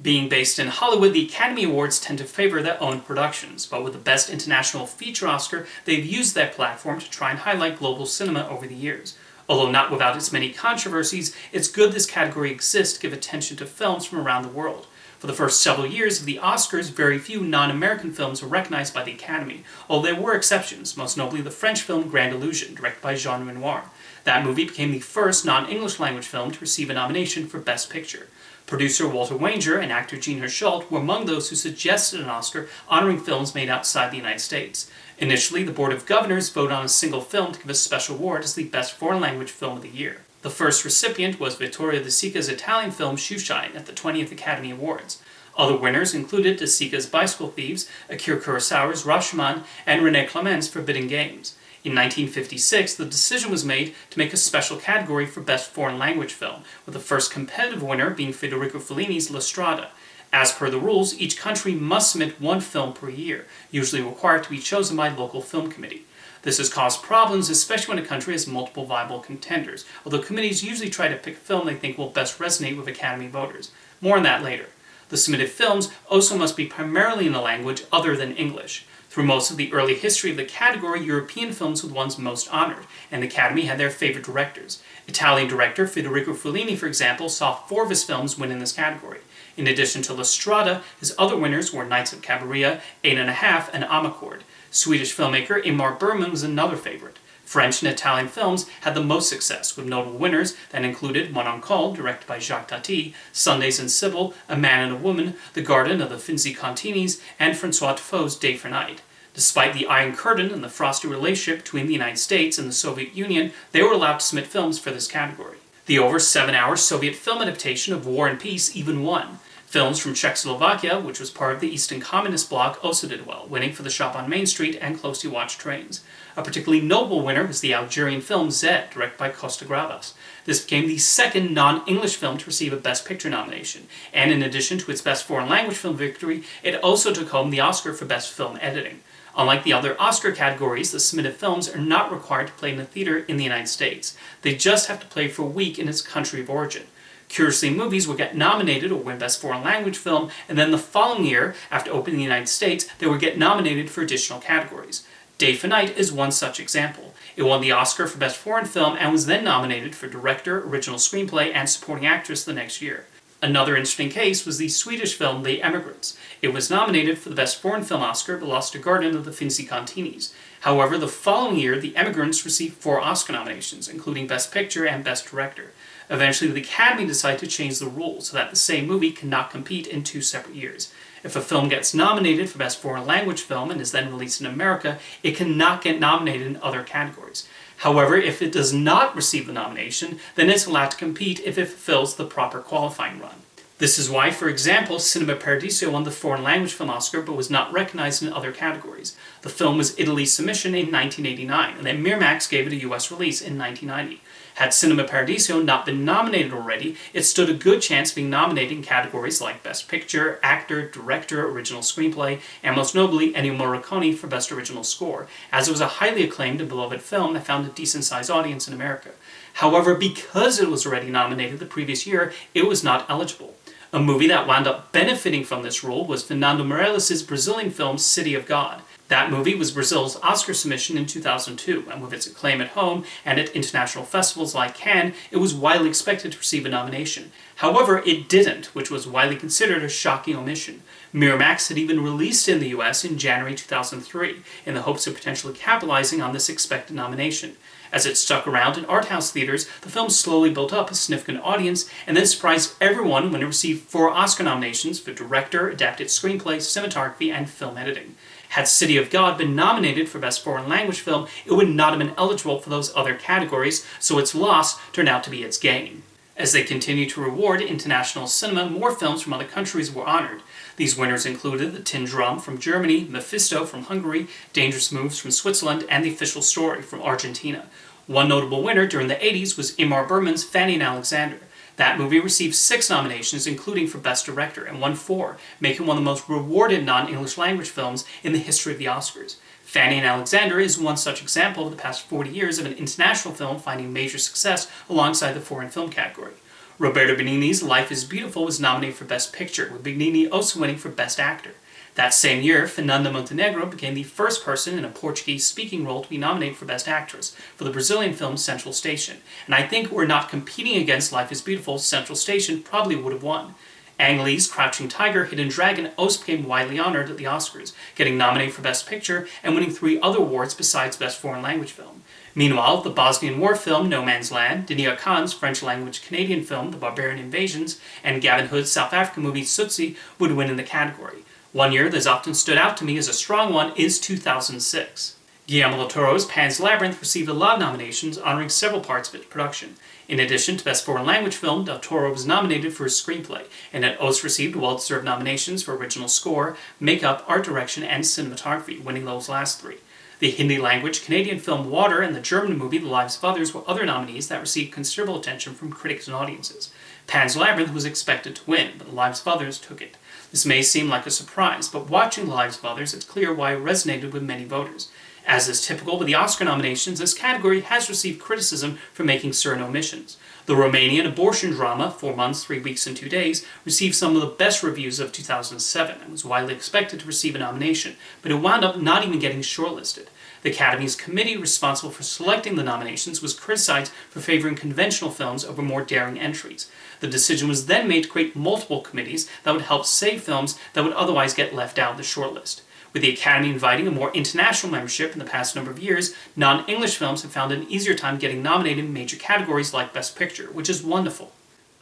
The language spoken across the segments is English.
Being based in Hollywood, the Academy Awards tend to favor their own productions, but with the Best International Feature Oscar, they've used that platform to try and highlight global cinema over the years. Although not without its many controversies, it's good this category exists to give attention to films from around the world. For the first several years of the Oscars, very few non-American films were recognized by the Academy, although there were exceptions, most notably the French film Grand Illusion, directed by Jean Renoir. That movie became the first non-English language film to receive a nomination for Best Picture. Producer Walter Wanger and actor Jean Hersholt were among those who suggested an Oscar honoring films made outside the United States. Initially, the Board of Governors voted on a single film to give a special award as the Best Foreign Language Film of the Year. The first recipient was Vittorio De Sica's Italian film Shoeshine at the 20th Academy Awards. Other winners included De Sica's Bicycle Thieves, Akira Kurosawa's Rashomon, and René Clément's Forbidden Games. In 1956, the decision was made to make a special category for Best Foreign Language Film, with the first competitive winner being Federico Fellini's La Strada. As per the rules, each country must submit one film per year, usually required to be chosen by a local film committee. This has caused problems, especially when a country has multiple viable contenders, although committees usually try to pick a film they think will best resonate with Academy voters. More on that later. The submitted films also must be primarily in a language other than English. Through most of the early history of the category, European films were the ones most honored, and the Academy had their favorite directors. Italian director Federico Fellini, for example, saw 4 of his films win in this category. In addition to La Strada, his other winners were Knights of Cabiria, 8½, and Amarcord. Swedish filmmaker Ingmar Bergman was another favorite. French and Italian films had the most success, with notable winners that included Mon Oncle, directed by Jacques Tati, Sundays and Sybil, A Man and a Woman, The Garden of the Finzi Continis, and François Truffaut's Day for Night. Despite the Iron Curtain and the frosty relationship between the United States and the Soviet Union, they were allowed to submit films for this category. The over 7-hour Soviet film adaptation of War and Peace even won. Films from Czechoslovakia, which was part of the Eastern Communist bloc, also did well, winning for The Shop on Main Street and Closely Watched Trains. A particularly notable winner was the Algerian film Zed, directed by Costa Gavras. This became the second non-English film to receive a Best Picture nomination, and in addition to its Best Foreign Language Film victory, it also took home the Oscar for Best Film Editing. Unlike the other Oscar categories, the submitted films are not required to play in a theater in the United States. They just have to play for a week in its country of origin. Curiously, movies would get nominated or win Best Foreign Language Film, and then the following year, after opening in the United States, they would get nominated for additional categories. Day for Night is one such example. It won the Oscar for Best Foreign Film and was then nominated for Director, Original Screenplay, and Supporting Actress the next year. Another interesting case was the Swedish film The Emigrants. It was nominated for the Best Foreign Film Oscar but lost to Garden of the Finzi Continis. However, the following year, The Emigrants received 4 Oscar nominations, including Best Picture and Best Director. Eventually, the Academy decided to change the rules so that the same movie cannot compete in 2 separate years. If a film gets nominated for Best Foreign Language Film and is then released in America, it cannot get nominated in other categories. However, if it does not receive the nomination, then it's allowed to compete if it fulfills the proper qualifying run. This is why, for example, Cinema Paradiso won the Foreign Language Film Oscar but was not recognized in other categories. The film was Italy's submission in 1989, and then Miramax gave it a US release in 1990. Had Cinema Paradiso not been nominated already, it stood a good chance of being nominated in categories like Best Picture, Actor, Director, Original Screenplay, and most notably Ennio Morricone for Best Original Score, as it was a highly acclaimed and beloved film that found a decent-sized audience in America. However, because it was already nominated the previous year, it was not eligible. A movie that wound up benefiting from this rule was Fernando Meirelles' Brazilian film City of God. That movie was Brazil's Oscar submission in 2002, and with its acclaim at home and at international festivals like Cannes, it was widely expected to receive a nomination. However, it didn't, which was widely considered a shocking omission. Miramax had even released it in the US in January 2003, in the hopes of potentially capitalizing on this expected nomination. As it stuck around in art house theaters, the film slowly built up a significant audience, and then surprised everyone when it received 4 Oscar nominations for Director, Adapted Screenplay, Cinematography, and Film Editing. Had City of God been nominated for Best Foreign Language Film, it would not have been eligible for those other categories, so its loss turned out to be its gain. As they continued to reward international cinema, more films from other countries were honored. These winners included The Tin Drum from Germany, Mephisto from Hungary, Dangerous Moves from Switzerland, and The Official Story from Argentina. One notable winner during the 80s was Ingmar Bergman's Fanny and Alexander. That movie received 6 nominations, including for Best Director, and won 4, making one of the most rewarded non-English language films in the history of the Oscars. Fanny and Alexander is one such example of the past 40 years of an international film finding major success alongside the foreign film category. Roberto Benigni's Life is Beautiful was nominated for Best Picture, with Benigni also winning for Best Actor. That same year, Fernanda Montenegro became the first person in a Portuguese-speaking role to be nominated for Best Actress for the Brazilian film Central Station, and I think were not competing against Life is Beautiful, Central Station probably would have won. Ang Lee's Crouching Tiger, Hidden Dragon also became widely honored at the Oscars, getting nominated for Best Picture and winning 3 other awards besides Best Foreign Language Film. Meanwhile, the Bosnian War film No Man's Land, Denia Khan's French-language Canadian film The Barbarian Invasions, and Gavin Hood's South African movie Tsotsi would win in the category. One year that has often stood out to me as a strong one is 2006. Guillermo del Toro's Pan's Labyrinth received a lot of nominations, honoring several parts of its production. In addition to Best Foreign Language Film, Del Toro was nominated for his screenplay, and it also received well-deserved nominations for original score, makeup, art direction, and cinematography, winning those last 3. The Hindi-language Canadian film Water and the German movie The Lives of Others were other nominees that received considerable attention from critics and audiences. Pan's Labyrinth was expected to win, but The Lives of Others took it. This may seem like a surprise, but watching The Lives of Others, it's clear why it resonated with many voters. As is typical with the Oscar nominations, this category has received criticism for making certain omissions. The Romanian abortion drama, 4 months, 3 weeks, and 2 days, received some of the best reviews of 2007 and was widely expected to receive a nomination, but it wound up not even getting shortlisted. The Academy's committee responsible for selecting the nominations was criticized for favoring conventional films over more daring entries. The decision was then made to create multiple committees that would help save films that would otherwise get left out of the shortlist. With the Academy inviting a more international membership in the past number of years, non-English films have found an easier time getting nominated in major categories like Best Picture, which is wonderful.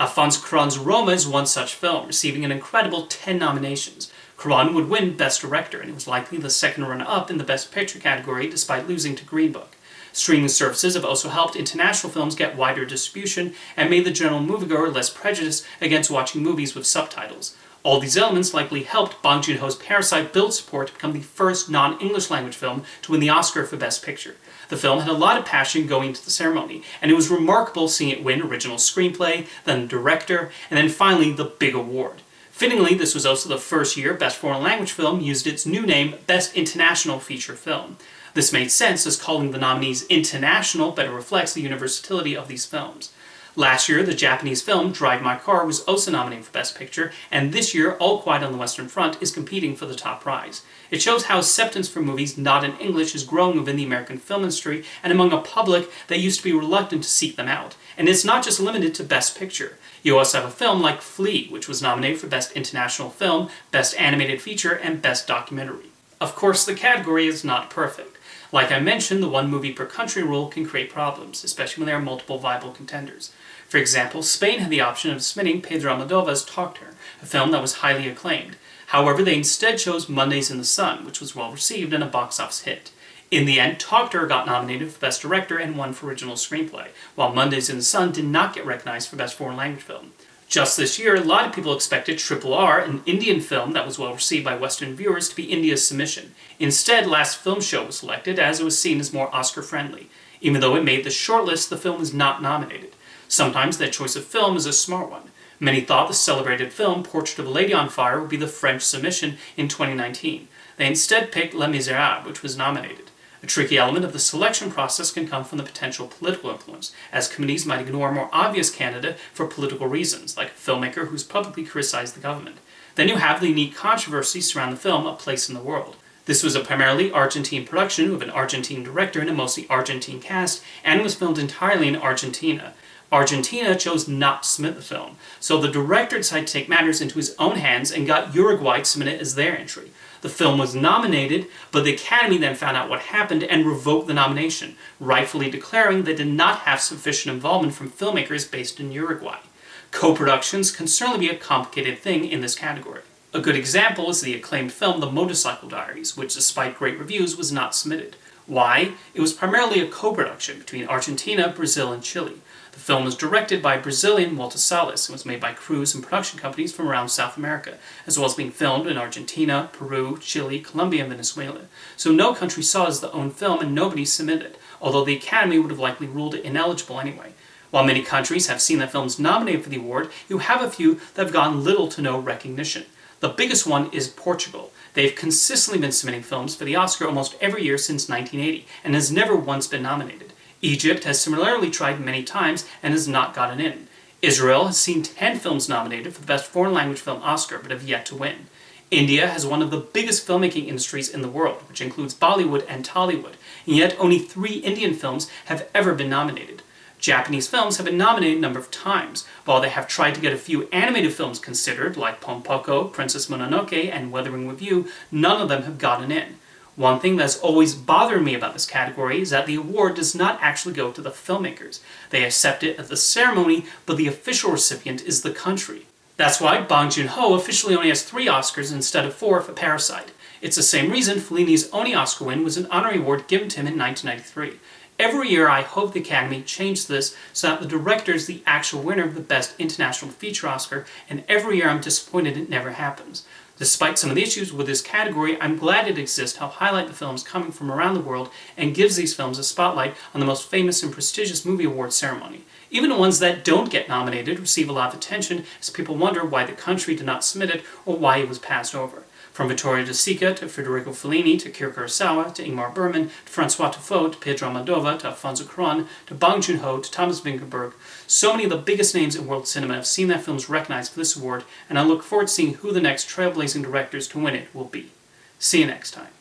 Alfonso Cuarón's Roma is one such film, receiving an incredible 10 nominations. Cuarón would win Best Director, and it was likely the second runner-up in the Best Picture category despite losing to Green Book. Streaming services have also helped international films get wider distribution and made the general moviegoer less prejudiced against watching movies with subtitles. All these elements likely helped Bong Joon-ho's Parasite build support to become the first non-English language film to win the Oscar for Best Picture. The film had a lot of passion going into the ceremony, and it was remarkable seeing it win Original Screenplay, then Director, and then finally the big award. Fittingly, this was also the first year Best Foreign Language Film used its new name, Best International Feature Film. This made sense as calling the nominees international better reflects the universality of these films. Last year, the Japanese film Drive My Car was also nominated for Best Picture, and this year, All Quiet on the Western Front is competing for the top prize. It shows how acceptance for movies not in English is growing within the American film industry and among a public that used to be reluctant to seek them out. And it's not just limited to Best Picture. You also have a film like Flea, which was nominated for Best International Film, Best Animated Feature, and Best Documentary. Of course, the category is not perfect. Like I mentioned, the one movie per country rule can create problems, especially when there are multiple viable contenders. For example, Spain had the option of submitting Pedro Almodóvar's Talk to Her, a film that was highly acclaimed. However, they instead chose Mondays in the Sun, which was well received and a box office hit. In the end, Talk to Her got nominated for Best Director and won for Original Screenplay, while Mondays in the Sun did not get recognized for Best Foreign Language Film. Just this year, a lot of people expected RRR, an Indian film that was well received by Western viewers, to be India's submission. Instead, Last Film Show was selected as it was seen as more Oscar-friendly. Even though it made the shortlist, the film was not nominated. Sometimes that choice of film is a smart one. Many thought the celebrated film Portrait of a Lady on Fire would be the French submission in 2019. They instead picked Les Miserables, which was nominated. A tricky element of the selection process can come from the potential political influence, as committees might ignore a more obvious candidate for political reasons, like a filmmaker who's publicly criticized the government. Then you have the unique controversy surrounding the film A Place in the World. This was a primarily Argentine production with an Argentine director and a mostly Argentine cast, and it was filmed entirely in Argentina. Argentina chose not to submit the film, so the director decided to take matters into his own hands and got Uruguay to submit it as their entry. The film was nominated, but the Academy then found out what happened and revoked the nomination, rightfully declaring they did not have sufficient involvement from filmmakers based in Uruguay. Co-productions can certainly be a complicated thing in this category. A good example is the acclaimed film The Motorcycle Diaries, which despite great reviews was not submitted. Why? It was primarily a co-production between Argentina, Brazil, and Chile. The film was directed by Brazilian Walter Salles and was made by crews and production companies from around South America, as well as being filmed in Argentina, Peru, Chile, Colombia, and Venezuela. So no country saw it as the own film and nobody submitted, although the Academy would have likely ruled it ineligible anyway. While many countries have seen their films nominated for the award, you have a few that have gotten little to no recognition. The biggest one is Portugal. They've consistently been submitting films for the Oscar almost every year since 1980, and has never once been nominated. Egypt has similarly tried many times and has not gotten in. Israel has seen 10 films nominated for the Best Foreign Language Film Oscar, but have yet to win. India has one of the biggest filmmaking industries in the world, which includes Bollywood and Tollywood, and yet only 3 Indian films have ever been nominated. Japanese films have been nominated a number of times. While they have tried to get a few animated films considered, like Pompoko, Princess Mononoke, and Weathering with You, none of them have gotten in. One thing that's always bothered me about this category is that the award does not actually go to the filmmakers. They accept it at the ceremony, but the official recipient is the country. That's why Bong Joon-ho officially only has 3 Oscars instead of 4 for Parasite. It's the same reason Fellini's only Oscar win was an honorary award given to him in 1993. Every year I hope the Academy changes this so that the director is the actual winner of the Best International Feature Oscar, and every year I'm disappointed it never happens. Despite some of the issues with this category, I'm glad it exists to help highlight the films coming from around the world and gives these films a spotlight on the most famous and prestigious movie awards ceremony. Even the ones that don't get nominated receive a lot of attention as people wonder why the country did not submit it or why it was passed over. From Vittorio De Sica to Federico Fellini to Akira Kurosawa to Ingmar Bergman to Francois Truffaut to Pedro Almodovar to Alfonso Cuarón to Bong Joon-ho to Thomas Vinterberg, so many of the biggest names in world cinema have seen their films recognized for this award, and I look forward to seeing who the next trailblazing directors to win it will be. See you next time.